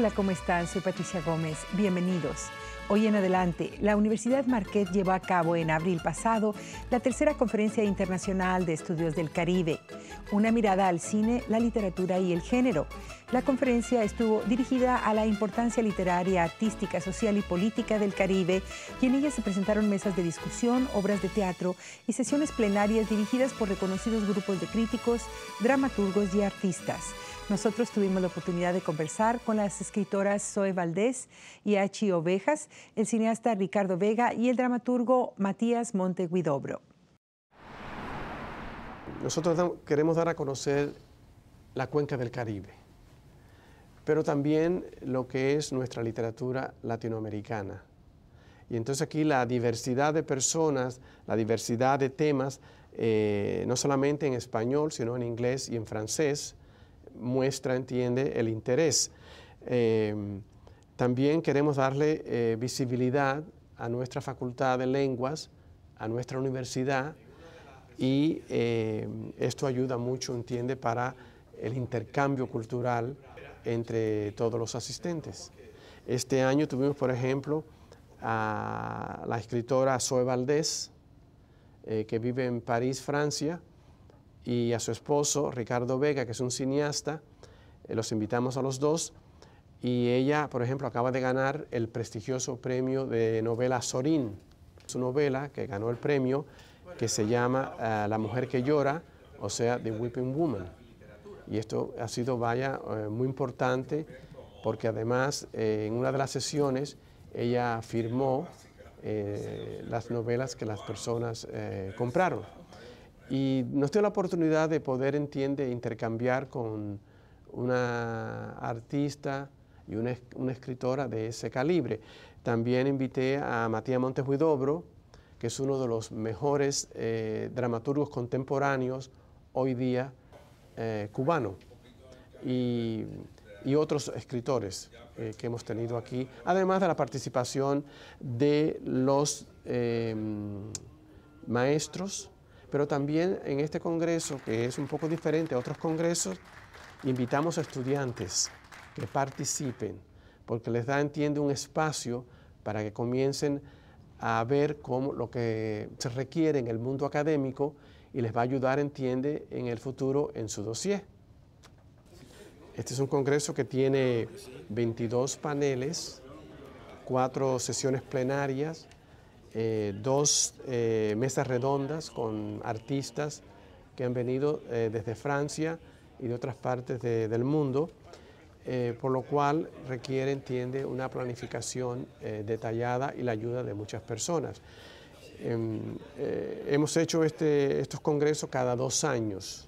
Hola, ¿cómo están? Soy Patricia Gómez. Bienvenidos. Hoy en adelante, la Universidad Marquette llevó a cabo en abril pasado la tercera Conferencia Internacional de Estudios del Caribe, una mirada al cine, la literatura y el género. La conferencia estuvo dirigida a la importancia literaria, artística, social y política del Caribe, y en ella se presentaron mesas de discusión, obras de teatro y sesiones plenarias dirigidas por reconocidos grupos de críticos, dramaturgos y artistas. Nosotros tuvimos la oportunidad de conversar con las escritoras Zoe Valdés y Achi Ovejas, el cineasta Ricardo Vega y el dramaturgo Matías Montehuidobro. Nosotros queremos dar a conocer la cuenca del Caribe, pero también lo que es nuestra literatura latinoamericana. Y entonces aquí la diversidad de personas, la diversidad de temas, no solamente en español, sino en inglés y en francés, muestra, entiende, el interés. También queremos darle visibilidad a nuestra Facultad de Lenguas, a nuestra universidad, y esto ayuda mucho, entiende, para el intercambio cultural entre todos los asistentes. Este año tuvimos, por ejemplo, a la escritora Zoe Valdés, que vive en París, Francia, y a su esposo, Ricardo Vega, que es un cineasta. Los invitamos a los dos, y ella, por ejemplo, acaba de ganar el prestigioso premio de novela Sorín. Su novela que ganó el premio, que se llama La mujer que llora, o sea, The Weeping Woman. Y esto ha sido, muy importante, porque además en una de las sesiones ella firmó las novelas que las personas compraron. Y nos dio la oportunidad de poder, entiende, intercambiar con una artista y una escritora de ese calibre. También invité a Matías Montehuidobro, que es uno de los mejores dramaturgos contemporáneos hoy día cubano, y otros escritores que hemos tenido aquí, además de la participación de los maestros. Pero también en este congreso, que es un poco diferente a otros congresos, invitamos a estudiantes que participen, porque les da, entiende, un espacio para que comiencen a ver cómo lo que se requiere en el mundo académico, y les va a ayudar, entiende, en el futuro en su dossier. Este es un congreso que tiene 22 paneles, 4 sesiones plenarias, 2 mesas redondas con artistas que han venido desde Francia y de otras partes del mundo, por lo cual requiere, entiende, una planificación detallada y la ayuda de muchas personas. Hemos hecho estos congresos cada 2 años.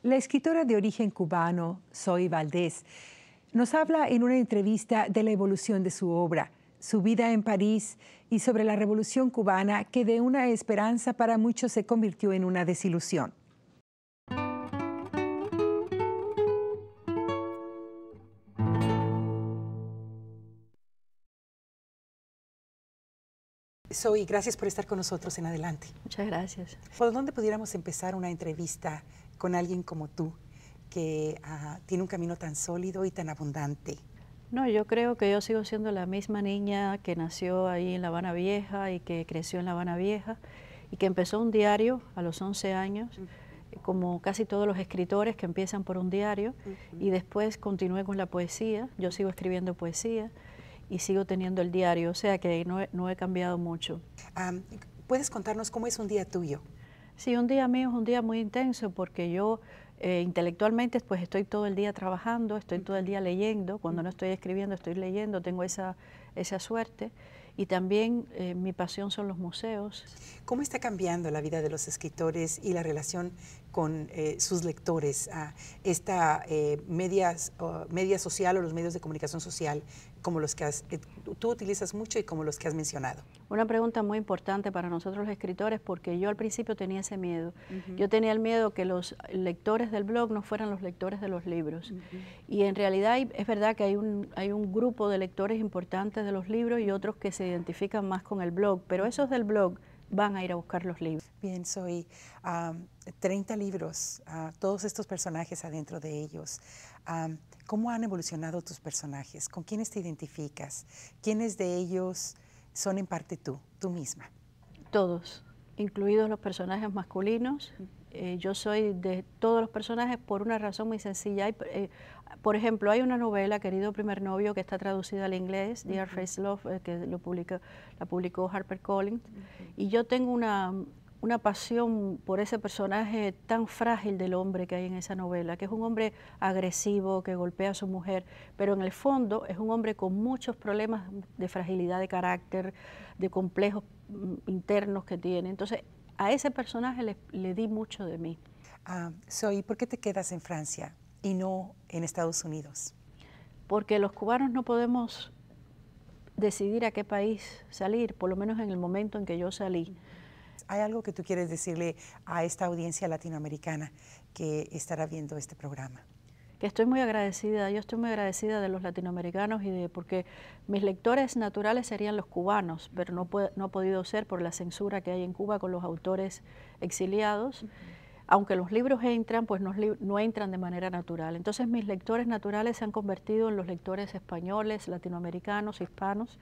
La escritora de origen cubano, Zoe Valdés, nos habla en una entrevista de la evolución de su obra, su vida en París y sobre la Revolución Cubana, que de una esperanza para muchos se convirtió en una desilusión. Zoe, gracias por estar con nosotros en Adelante. Muchas gracias. ¿Por dónde pudiéramos empezar una entrevista con alguien como tú, que tiene un camino tan sólido y tan abundante? No, yo creo que yo sigo siendo la misma niña que nació ahí en La Habana Vieja y que creció en La Habana Vieja y que empezó un diario a los 11 años, como casi todos los escritores que empiezan por un diario, y después continué con la poesía. Yo sigo escribiendo poesía y sigo teniendo el diario, o sea que no he cambiado mucho. ¿Puedes contarnos cómo es un día tuyo? Sí, un día mío es un día muy intenso porque yo intelectualmente pues estoy todo el día trabajando, estoy todo el día leyendo. Cuando no estoy escribiendo estoy leyendo, tengo esa suerte. Y también mi pasión son los museos. ¿Cómo está cambiando la vida de los escritores y la relación con sus lectores? Esta media social o los medios de comunicación social, como los que tú utilizas mucho y como los que has mencionado. Una pregunta muy importante para nosotros los escritores, porque yo al principio tenía ese miedo. Yo tenía el miedo que los lectores del blog no fueran los lectores de los libros. Y en realidad es verdad que hay un grupo de lectores importantes de los libros y otros que se identifican más con el blog, pero esos del blog van a ir a buscar los libros. Bien, soy 30 libros, todos estos personajes adentro de ellos. ¿Cómo han evolucionado tus personajes? ¿Con quiénes te identificas? ¿Quiénes de ellos son en parte tú misma? Todos, incluidos los personajes masculinos. Yo soy de todos los personajes por una razón muy sencilla. Por ejemplo, hay una novela, Querido Primer Novio, que está traducida al inglés, Dear First Love, que la publicó HarperCollins. Y yo tengo una pasión por ese personaje tan frágil del hombre que hay en esa novela, que es un hombre agresivo, que golpea a su mujer, pero en el fondo es un hombre con muchos problemas de fragilidad de carácter, de complejos internos que tiene. Entonces, a ese personaje le di mucho de mí. ¿Por qué te quedas en Francia y no en Estados Unidos? Porque los cubanos no podemos decidir a qué país salir, por lo menos en el momento en que yo salí. ¿Hay algo que tú quieres decirle a esta audiencia latinoamericana que estará viendo este programa? Que estoy muy agradecida, yo estoy muy agradecida de los latinoamericanos porque mis lectores naturales serían los cubanos, pero no ha podido ser por la censura que hay en Cuba con los autores exiliados. Aunque los libros entran, pues no entran de manera natural. Entonces mis lectores naturales se han convertido en los lectores españoles, latinoamericanos, hispanos,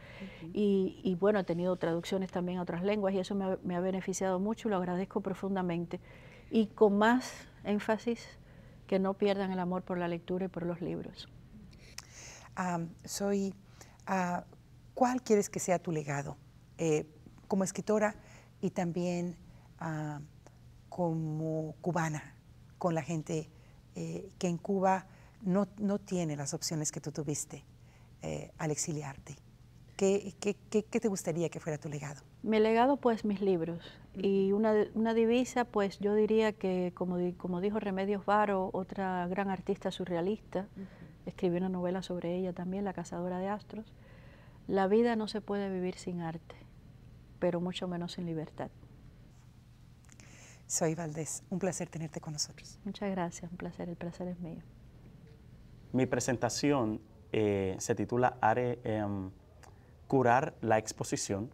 y bueno, he tenido traducciones también a otras lenguas y eso me ha beneficiado mucho y lo agradezco profundamente. Y con más énfasis, que no pierdan el amor por la lectura y por los libros. ¿Cuál quieres que sea tu legado como escritora y también como cubana, con la gente que en Cuba no tiene las opciones que tú tuviste al exiliarte? ¿Qué te gustaría que fuera tu legado? Mi legado, pues, mis libros. Y una divisa, pues, yo diría que, como dijo Remedios Varo, otra gran artista surrealista, escribió una novela sobre ella también, La cazadora de astros, la vida no se puede vivir sin arte, pero mucho menos sin libertad. Zoe Valdés, un placer tenerte con nosotros. Muchas gracias, un placer, el placer es mío. Mi presentación se titula Curar la exposición,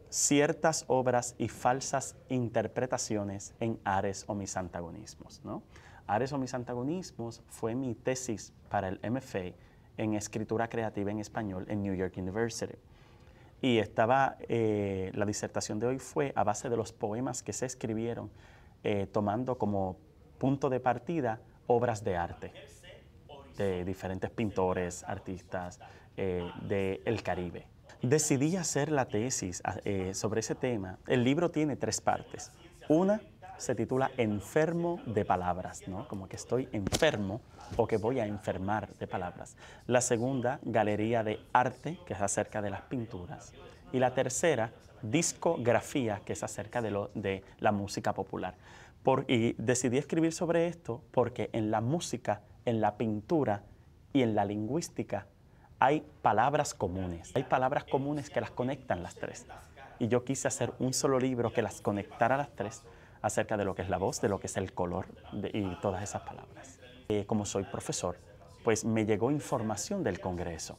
ciertas obras y falsas interpretaciones en Ares o mis antagonismos, ¿no? Ares o mis antagonismos fue mi tesis para el MFA en escritura creativa en español en New York University. Y la disertación de hoy fue a base de los poemas que se escribieron, tomando como punto de partida obras de arte de diferentes pintores, artistas del Caribe. Decidí hacer la tesis sobre ese tema. El libro tiene 3 partes. Una se titula Enfermo de palabras, ¿no? Como que estoy enfermo o que voy a enfermar de palabras. La segunda, Galería de Arte, que es acerca de las pinturas. Y la tercera, Discografía, que es acerca de la música popular. Y decidí escribir sobre esto porque en la música, en la pintura y en la lingüística hay palabras comunes. Hay palabras comunes que las conectan las 3. Y yo quise hacer un solo libro que las conectara a las 3 acerca de lo que es la voz, de lo que es el color y todas esas palabras. Como soy profesor, pues me llegó información del Congreso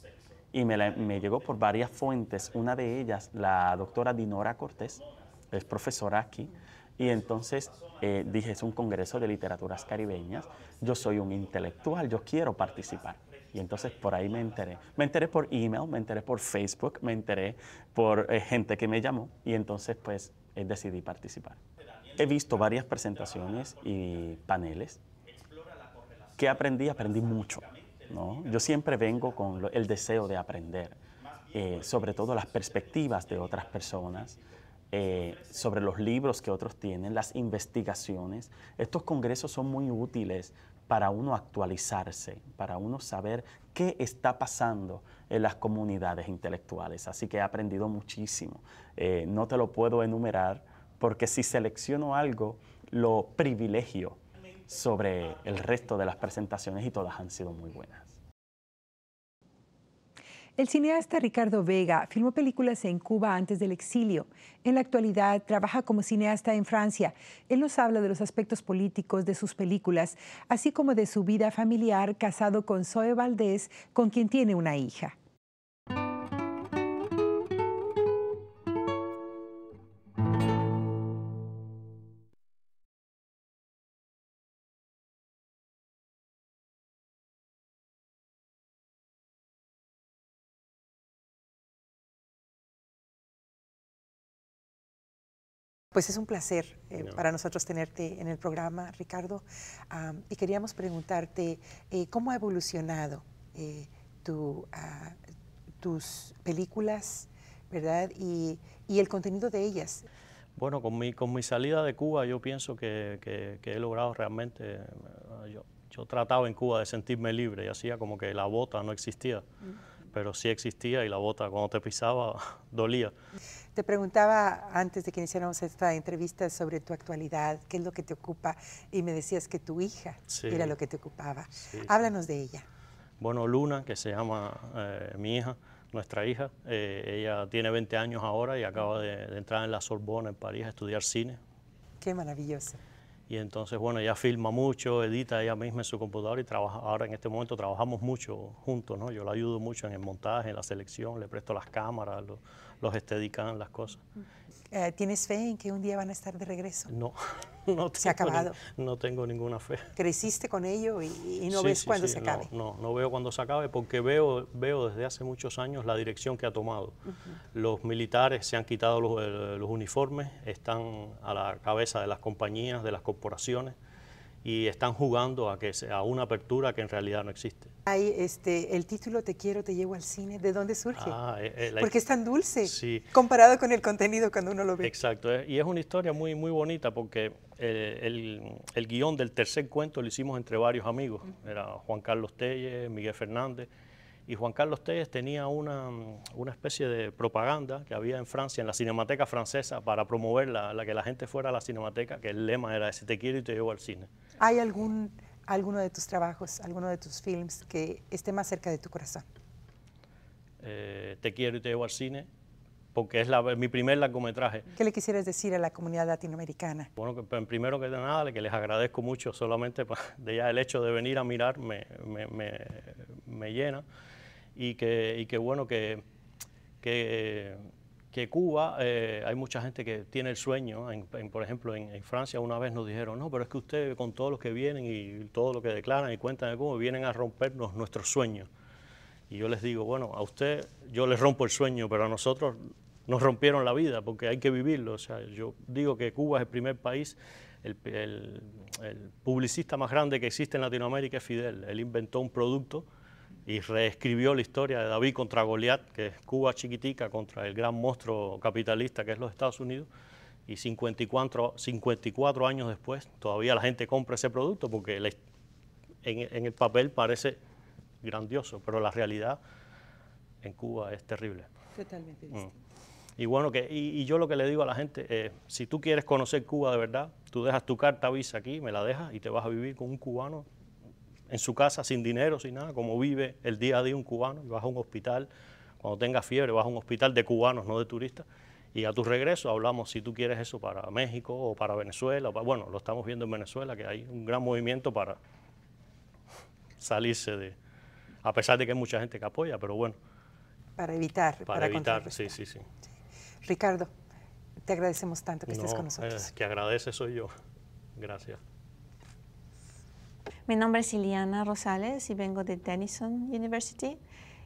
y me llegó por varias fuentes. Una de ellas, la doctora Dinora Cortés, es profesora aquí, y entonces dije, es un congreso de literaturas caribeñas, yo soy un intelectual, yo quiero participar. Y entonces por ahí me enteré. Me enteré por email, me enteré por Facebook, me enteré por gente que me llamó y entonces pues decidí participar. He visto varias presentaciones y paneles que aprendí mucho, ¿no? Yo siempre vengo con el deseo de aprender, sobre todo las perspectivas de otras personas, sobre los libros que otros tienen, las investigaciones. Estos congresos son muy útiles para uno actualizarse, para uno saber qué está pasando en las comunidades intelectuales. Así que he aprendido muchísimo. No te lo puedo enumerar porque si selecciono algo, lo privilegio sobre el resto de las presentaciones y todas han sido muy buenas. El cineasta Ricardo Vega filmó películas en Cuba antes del exilio. En la actualidad trabaja como cineasta en Francia. Él nos habla de los aspectos políticos de sus películas, así como de su vida familiar, casado con Zoe Valdés, con quien tiene una hija. Pues es un placer No. para nosotros tenerte en el programa, Ricardo. Y queríamos preguntarte cómo ha evolucionado tus películas, ¿verdad? Y el contenido de ellas. Bueno, con mi salida de Cuba yo pienso que he logrado realmente, yo trataba en Cuba de sentirme libre y hacía como que la bota no existía, pero sí existía y la bota cuando te pisaba dolía. Te preguntaba antes de que iniciáramos esta entrevista sobre tu actualidad, qué es lo que te ocupa, y me decías que tu hija era lo que te ocupaba. Sí, Háblanos de ella. Bueno, Luna, que se llama mi hija, nuestra hija, ella tiene 20 años ahora y acaba de entrar en la Sorbona en París a estudiar cine. Qué maravilloso. Y entonces, bueno, ella filma mucho, edita ella misma en su computadora y trabaja. Ahora en este momento trabajamos mucho juntos, ¿no? Yo la ayudo mucho en el montaje, en la selección, le presto las cámaras, los Steadicam, las cosas. ¿Tienes fe en que un día van a estar de regreso? No, Se ha acabado. No tengo ninguna fe. Creciste con ello y no Sí, ves sí, cuándo sí, se acabe. No veo cuándo se acabe porque veo desde hace muchos años la dirección que ha tomado. Los militares se han quitado los uniformes, están a la cabeza de las compañías, de las corporaciones y están jugando a una apertura que en realidad no existe. Hay el título Te quiero, te llevo al cine, ¿de dónde surge? Porque es tan dulce comparado con el contenido cuando uno lo ve. Exacto, y es una historia muy, muy bonita porque el guión del tercer cuento lo hicimos entre varios amigos. Era Juan Carlos Telles, Miguel Fernández, y Juan Carlos Telles tenía una especie de propaganda que había en Francia, en la Cinemateca Francesa, para promover que la gente fuera a la Cinemateca, que el lema era ese, te quiero y te llevo al cine. ¿Hay alguno de tus trabajos, alguno de tus films que esté más cerca de tu corazón? Te quiero y te llevo al cine, porque es mi primer largometraje. ¿Qué le quisieras decir a la comunidad latinoamericana? Bueno, primero que nada, que les agradezco mucho, solamente de ya el hecho de venir a mirar me llena, y que bueno, que Cuba, hay mucha gente que tiene el sueño, por ejemplo, en Francia una vez nos dijeron, no, pero es que ustedes con todos los que vienen y todo lo que declaran y cuentan de Cuba, vienen a rompernos nuestros sueños. Y yo les digo, bueno, a usted yo les rompo el sueño, pero a nosotros nos rompieron la vida porque hay que vivirlo. O sea, yo digo que Cuba es el primer país, el publicista más grande que existe en Latinoamérica es Fidel. Él inventó un producto y reescribió la historia de David contra Goliat, que es Cuba chiquitica contra el gran monstruo capitalista que es los Estados Unidos, y 54 años después todavía la gente compra ese producto porque en el papel parece grandioso, pero la realidad en Cuba es terrible. Totalmente distinto. Y bueno, y yo lo que le digo a la gente, si tú quieres conocer Cuba de verdad, tú dejas tu carta visa aquí, me la dejas y te vas a vivir con un cubano en su casa, sin dinero, sin nada, como vive el día a día un cubano. Vas a un hospital, cuando tengas fiebre, vas a un hospital de cubanos, no de turistas, y a tu regreso hablamos si tú quieres eso para México o para Venezuela. Bueno, lo estamos viendo en Venezuela, que hay un gran movimiento para salirse de, a pesar de que hay mucha gente que apoya, pero bueno. Para evitar. Sí. Ricardo, te agradecemos tanto que estés con nosotros. Que agradece soy yo. Gracias. Mi nombre es Iliana Rosales y vengo de Denison University,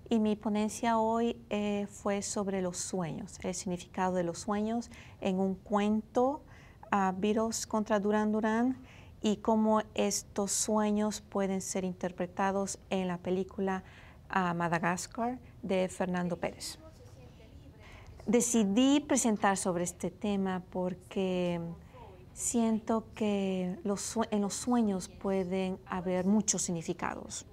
y mi ponencia hoy fue sobre los sueños, el significado de los sueños en un cuento, Beatles contra Duran Duran, y cómo estos sueños pueden ser interpretados en la película Madagascar de Fernando Pérez. Decidí presentar sobre este tema porque siento que en los sueños pueden haber muchos significados.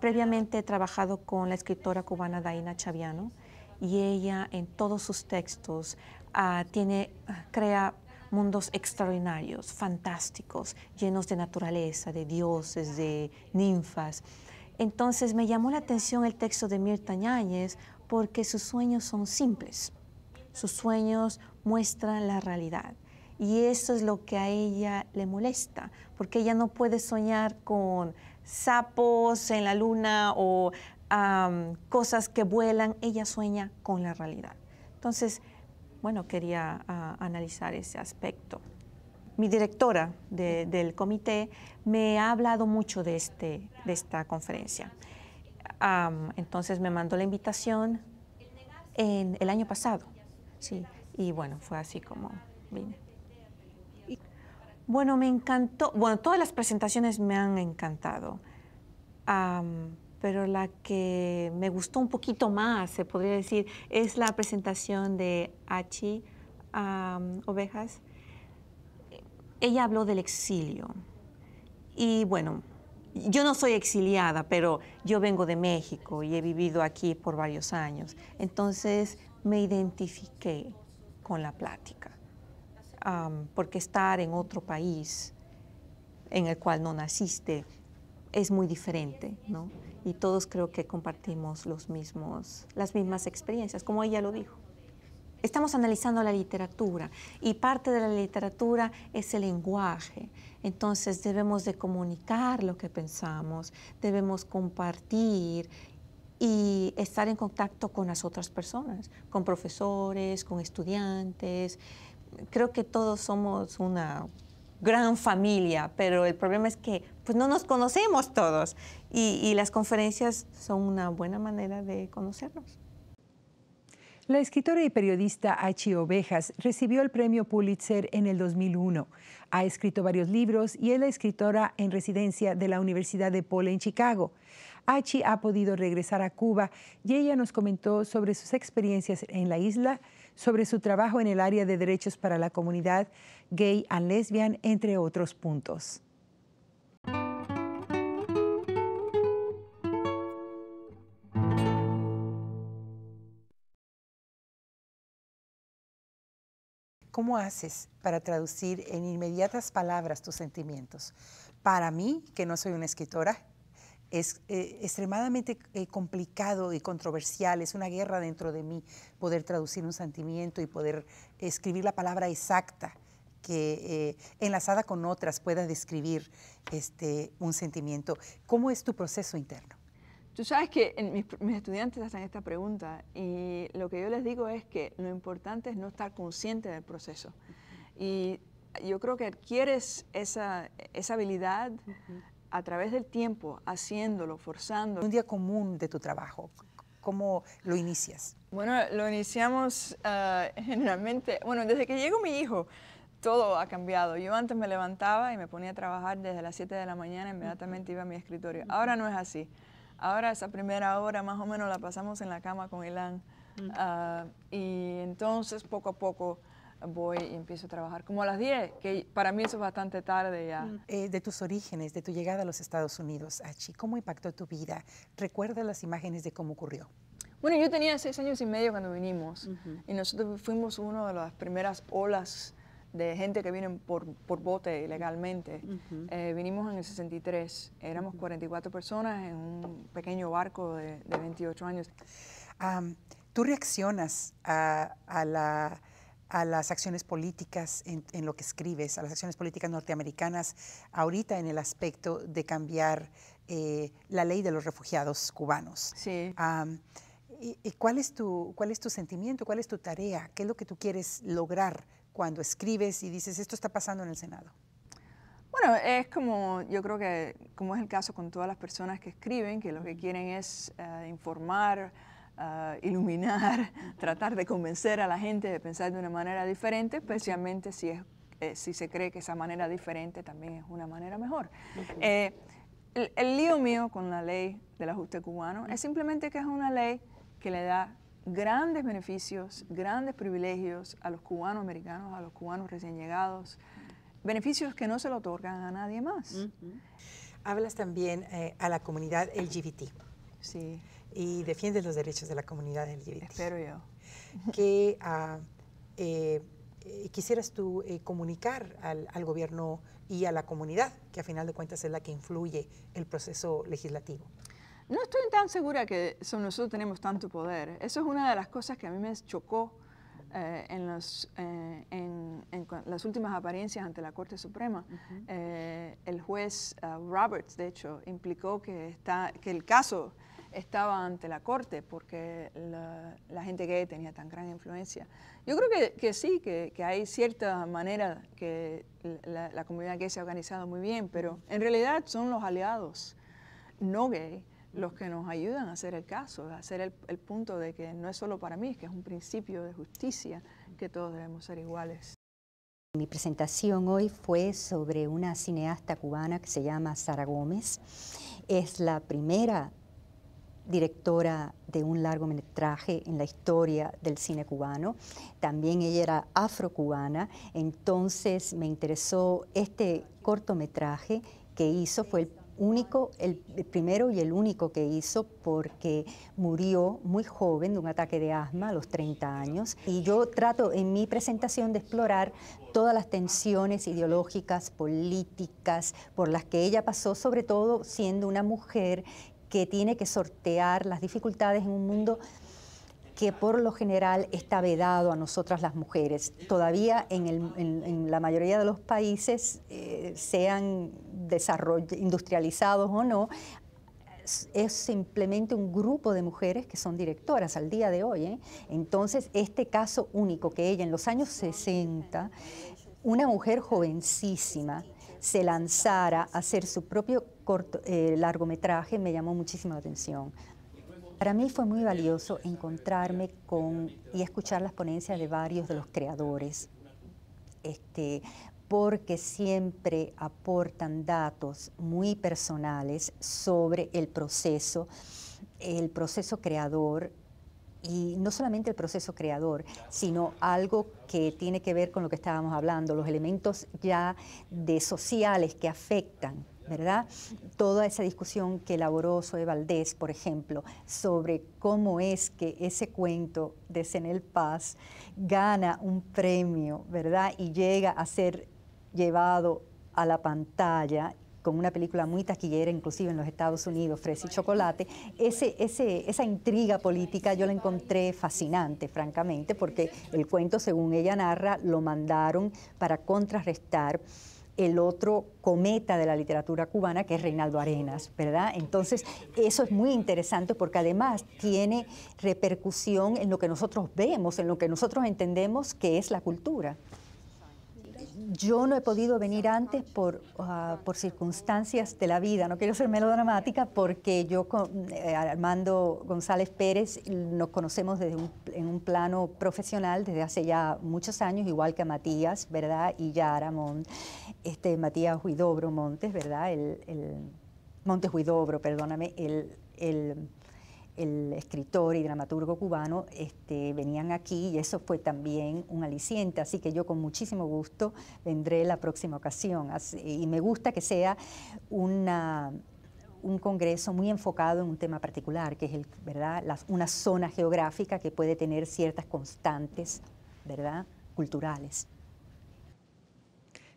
Previamente he trabajado con la escritora cubana Daina Chaviano, y ella en todos sus textos crea mundos extraordinarios, fantásticos, llenos de naturaleza, de dioses, de ninfas. Entonces me llamó la atención el texto de Mirta Yáñez porque sus sueños son simples. Sus sueños muestran la realidad. Y eso es lo que a ella le molesta, porque ella no puede soñar con sapos en la luna o cosas que vuelan. Ella sueña con la realidad. Entonces, bueno, quería analizar ese aspecto. Mi directora del comité me ha hablado mucho de esta conferencia. Entonces me mandó la invitación el año pasado, sí, y bueno, fue así como vine. Bueno, me encantó. Bueno, todas las presentaciones me han encantado. Pero la que me gustó un poquito más, se podría decir, es la presentación de Achi Ovejas. Ella habló del exilio. Y bueno, yo no soy exiliada, pero yo vengo de México y he vivido aquí por varios años. Entonces me identifiqué con la plática, porque estar en otro país en el cual no naciste es muy diferente, ¿no? Y todos creo que compartimos las mismas experiencias, como ella lo dijo. Estamos analizando la literatura y parte de la literatura es el lenguaje. Entonces debemos de comunicar lo que pensamos, debemos compartir y estar en contacto con las otras personas, con profesores, con estudiantes. Creo que todos somos una gran familia, pero el problema es que pues, no nos conocemos todos y las conferencias son una buena manera de conocernos. La escritora y periodista Achi Ovejas recibió el premio Pulitzer en el 2001. Ha escrito varios libros y es la escritora en residencia de la Universidad DePaul en Chicago. Achi ha podido regresar a Cuba y ella nos comentó sobre sus experiencias en la isla, sobre su trabajo en el área de derechos para la comunidad gay and lesbian, entre otros puntos. ¿Cómo haces para traducir en inmediatas palabras tus sentimientos? Para mí, que no soy una escritora, es extremadamente complicado y controversial, es una guerra dentro de mí poder traducir un sentimiento y poder escribir la palabra exacta que enlazada con otras pueda describir un sentimiento. ¿Cómo es tu proceso interno? Tú sabes que mis estudiantes hacen esta pregunta y lo que yo les digo es que lo importante es no estar consciente del proceso. Y yo creo que adquieres esa habilidad a través del tiempo, haciéndolo, forzándolo. Un día común de tu trabajo, ¿cómo lo inicias? Bueno, lo iniciamos generalmente, bueno, desde que llegó mi hijo, todo ha cambiado. Yo antes me levantaba y me ponía a trabajar desde las 7 de la mañana, inmediatamente iba a mi escritorio. Ahora no es así. Ahora esa primera hora más o menos la pasamos en la cama con Ilan. Y entonces poco a poco voy y empiezo a trabajar. Como a las 10, que para mí eso es bastante tarde ya. De tus orígenes, de tu llegada a los Estados Unidos, Achi, ¿cómo impactó tu vida? ¿Recuerdas las imágenes de cómo ocurrió? Bueno, yo tenía 6 años y medio cuando vinimos. Y nosotros fuimos una de las primeras olas de gente que viene por bote ilegalmente. Vinimos en el 63, éramos 44 personas en un pequeño barco de 28 años. ¿Tú reaccionas a las acciones políticas en lo que escribes, a las acciones políticas norteamericanas, ahorita en el aspecto de cambiar la ley de los refugiados cubanos? Sí. ¿Y cuál es tu sentimiento? ¿Cuál es tu tarea? ¿Qué es lo que tú quieres lograr cuando escribes y dices, esto está pasando en el Senado? Bueno, es como, yo creo que como es el caso con todas las personas que escriben, que lo que quieren es informar, iluminar, tratar de convencer a la gente de pensar de una manera diferente, especialmente si se cree que esa manera diferente también es una manera mejor. El lío mío con la ley del ajuste cubano es simplemente que es una ley que le da grandes beneficios, grandes privilegios a los cubanos americanos, a los cubanos recién llegados, beneficios que no se lo otorgan a nadie más. Hablas también a la comunidad LGBT. Sí. Y defiendes los derechos de la comunidad LGBT. Espero yo. ¿Qué quisieras tú comunicar al gobierno y a la comunidad, que a final de cuentas es la que influye el proceso legislativo? No estoy tan segura que nosotros tenemos tanto poder. Eso es una de las cosas que a mí me chocó en las últimas apariencias ante la Corte Suprema. El juez Roberts, de hecho, implicó que el caso estaba ante la Corte porque la gente gay tenía tan gran influencia. Yo creo que sí, que hay cierta manera que la comunidad gay se ha organizado muy bien, pero en realidad son los aliados no gay los que nos ayudan a hacer el caso, a hacer el punto de que no es solo para mí, es que es un principio de justicia, que todos debemos ser iguales. Mi presentación hoy fue sobre una cineasta cubana que se llama Sara Gómez. Es la primera directora de un largometraje en la historia del cine cubano. También ella era afrocubana, entonces me interesó este cortometraje que hizo, fue el primero y el único que hizo, porque murió muy joven de un ataque de asma a los 30 años. Y yo trato en mi presentación de explorar todas las tensiones ideológicas, políticas, por las que ella pasó, sobre todo siendo una mujer que tiene que sortear las dificultades en un mundo que por lo general está vedado a nosotras las mujeres. Todavía en la mayoría de los países, sean industrializados o no, es simplemente un grupo de mujeres que son directoras al día de hoy. Entonces, este caso único que ella en los años 60, una mujer jovencísima, se lanzara a hacer su propio largometraje, me llamó muchísimo la atención. Para mí fue muy valioso encontrarme y escuchar las ponencias de varios de los creadores, porque siempre aportan datos muy personales sobre el proceso creador, y no solamente el proceso creador, sino algo que tiene que ver con lo que estábamos hablando, los elementos ya sociales que afectan, ¿verdad? Toda esa discusión que elaboró Zoe Valdés, por ejemplo, sobre cómo es que ese cuento de Zenel Paz gana un premio, ¿verdad? Y llega a ser llevado a la pantalla con una película muy taquillera, inclusive en los Estados Unidos, Fresa y Chocolate. Esa intriga política yo la encontré fascinante, francamente, porque el cuento, según ella narra, lo mandaron para contrarrestar el otro cometa de la literatura cubana, que es Reinaldo Arenas, ¿verdad? Entonces, eso es muy interesante porque además tiene repercusión en lo que nosotros vemos, en lo que nosotros entendemos que es la cultura. Yo no he podido venir antes por circunstancias de la vida. No quiero ser melodramática porque yo con Armando González Pérez nos conocemos en un plano profesional desde hace ya muchos años, igual que a Matías, ¿verdad? Y Yara Matías Huidobro Montes, ¿verdad? Montes Huidobro, perdóname, el escritor y dramaturgo cubano, venían aquí y eso fue también un aliciente, así que yo con muchísimo gusto vendré la próxima ocasión. Y me gusta que sea un congreso muy enfocado en un tema particular, que es ¿verdad? Una zona geográfica que puede tener ciertas constantes, ¿verdad? Culturales.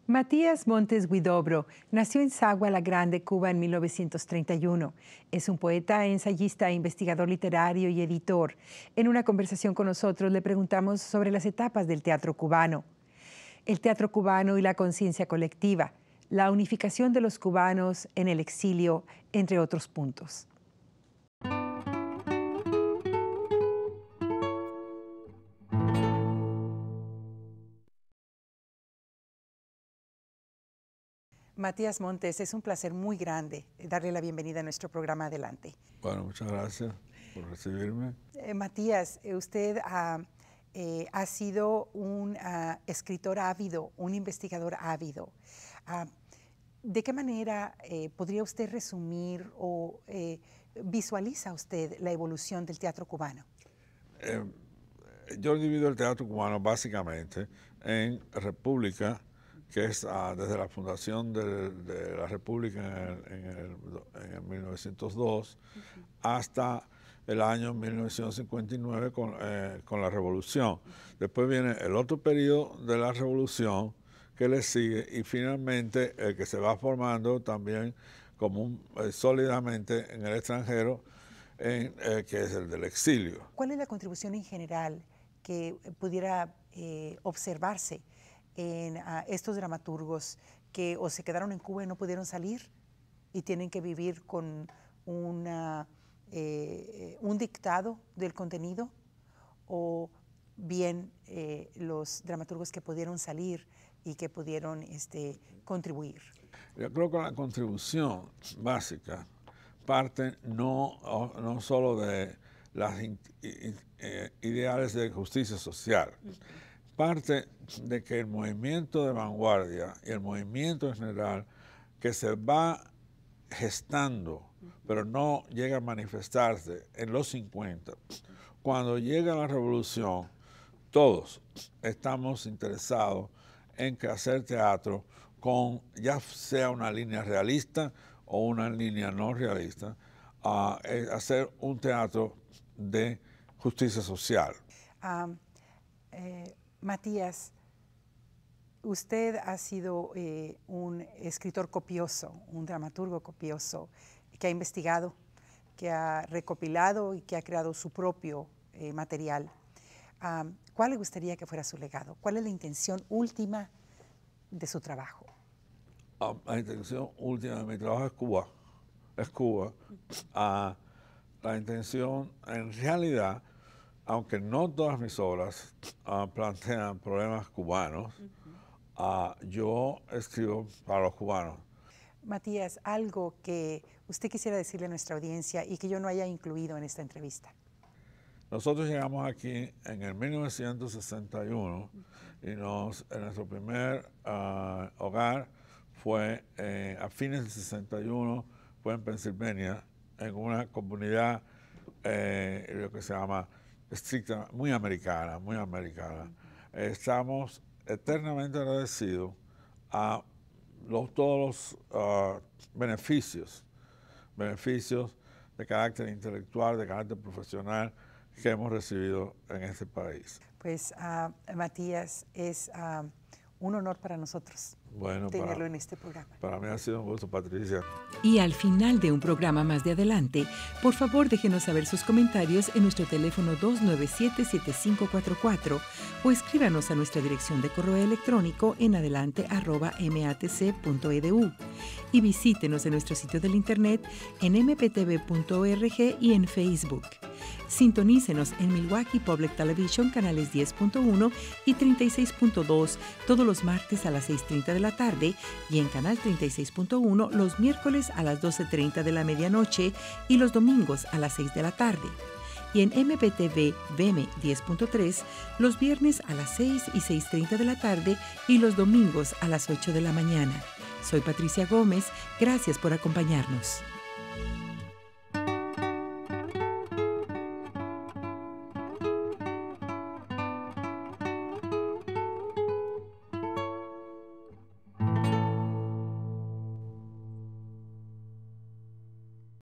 Matías Montes Huidobro nació en Sagua la Grande, Cuba, en 1931. Es un poeta, ensayista, investigador literario y editor. En una conversación con nosotros le preguntamos sobre las etapas del teatro cubano. El teatro cubano y la conciencia colectiva, la unificación de los cubanos en el exilio, entre otros puntos. Matías Montes, es un placer muy grande darle la bienvenida a nuestro programa. Adelante. Bueno, muchas gracias por recibirme. Matías, usted ha sido un escritor ávido, un investigador ávido. ¿De qué manera podría usted resumir o visualiza usted la evolución del teatro cubano? Yo divido el teatro cubano básicamente en república, que es desde la fundación de la República en el 1902 hasta el año 1959 con la Revolución. Después viene el otro periodo de la Revolución que le sigue y finalmente el que se va formando también sólidamente en el extranjero, que es el del exilio. ¿Cuál es la contribución en general que pudiera observarse en estos dramaturgos que o se quedaron en Cuba y no pudieron salir y tienen que vivir con un dictado del contenido, o bien los dramaturgos que pudieron salir y que pudieron contribuir? Yo creo que la contribución básica parte no solo de las ideales de justicia social, parte de que el movimiento de vanguardia y el movimiento en general que se va gestando, pero no llega a manifestarse en los 50, cuando llega la revolución, todos estamos interesados en que hacer teatro con ya sea una línea realista o una línea no realista, hacer un teatro de justicia social. Matías, usted ha sido un escritor copioso, un dramaturgo copioso, que ha investigado, que ha recopilado y que ha creado su propio material. ¿Cuál le gustaría que fuera su legado? ¿Cuál es la intención última de su trabajo? La intención última de mi trabajo es Cuba. La intención, en realidad, aunque no todas mis obras plantean problemas cubanos, yo escribo para los cubanos. Matías, algo que usted quisiera decirle a nuestra audiencia y que yo no haya incluido en esta entrevista. Nosotros llegamos aquí en el 1961 y nuestro primer hogar fue a fines del 61, fue en Pensilvania, en una comunidad lo que se llama estricta, muy americana, muy americana. Estamos eternamente agradecidos a todos los beneficios de carácter intelectual, de carácter profesional que hemos recibido en este país. Pues Matías, es un honor para nosotros tenerlo en este programa. Para mí ha sido un gusto, Patricia. Y al final de un programa más de adelante, por favor déjenos saber sus comentarios en nuestro teléfono 297-7544 o escríbanos a nuestra dirección de correo electrónico en adelante@matc.edu y visítenos en nuestro sitio del internet en mptv.org y en Facebook. Sintonícenos en Milwaukee Public Television, canales 10.1 y 36.2 todos los martes a las 6:30 de la tarde y en canal 36.1 los miércoles a las 12:30 de la medianoche y los domingos a las 6 de la tarde. Y en MPTV VM 10.3 los viernes a las 6 y 6:30 de la tarde y los domingos a las 8 de la mañana. Soy Patricia Gómez, gracias por acompañarnos.